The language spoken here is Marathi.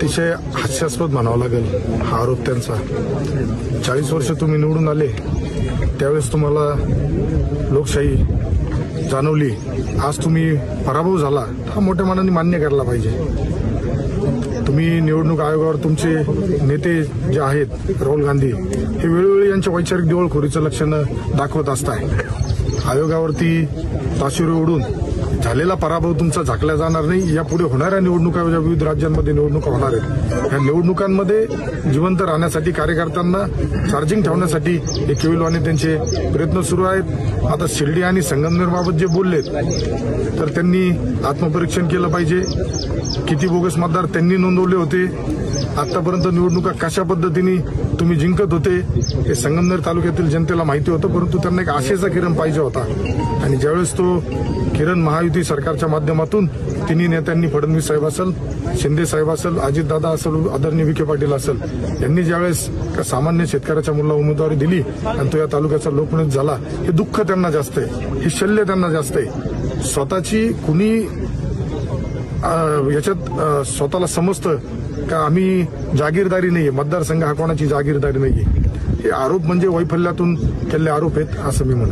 अतिशय हास्यास्पद म्हणावं लागेल हा आरोप त्यांचा। 40 वर्ष तुम्ही निवडून आले, त्यावेळेस तुम्हाला लोकशाही जाणवली, आज तुम्ही पराभव झाला, हा मोठ्या मनाने मान्य करायला पाहिजे। तुम्ही निवडणूक आयोगावर तुमचे नेते जे आहेत राहुल गांधी हे वेळोवेळी यांच्या वैचारिक दिवाळखोरीचं लक्षणं दाखवत असताय। आयोगावरती ताशेरे ओढून झालेला पराभव तुमचा झाकला जाणार नाही। यापुढे होणाऱ्या निवडणुका, विविध राज्यांमध्ये निवडणुका होणार आहेत, या निवडणुकांमध्ये जिवंत राहण्यासाठी कार्यकर्त्यांना चार्जिंग ठेवण्यासाठी हे केविलवाणी त्यांचे प्रयत्न सुरू आहेत। आता शिर्डी आणि संगमनेरबाबत जे बोललेत तर त्यांनी आत्मपरीक्षण केलं पाहिजे। किती बोगस मतदार त्यांनी नोंदवले होते, आतापर्यंत निवडणुका कशा पद्धतीने तुम्ही जिंकत होते हे संगमनेर तालुक्यातील जनतेला माहिती होतं, परंतु त्यांना एक आशेचा किरण पाहिजे होता। आणि ज्यावेळेस तो किरण महायुती सरकारच्या माध्यमातून तिन्ही नेत्यांनी, फडणवीस साहेब असेल, शिंदे साहेब असेल, अजितदादा असेल, आदरणीय विखे पाटील असेल, यांनी ज्यावेळेस सामान्य शेतकऱ्याच्या मुलाला उमेदवारी दिली आणि तो या तालुक्याचा लोकप्रिय झाला, हे दुःख त्यांना जास्त आहे, हे शल्य त्यांना जास्त आहे। स्वतःची कुणी याच्यात स्वतःला समजतं का आम्ही जागीरदारी नाहीये, मतदारसंघ हा कोणाची जागीरदारी नाहीये, हे आरोप म्हणजे वैफल्यातून केलेले आरोप आहेत असं मी म्हणतो।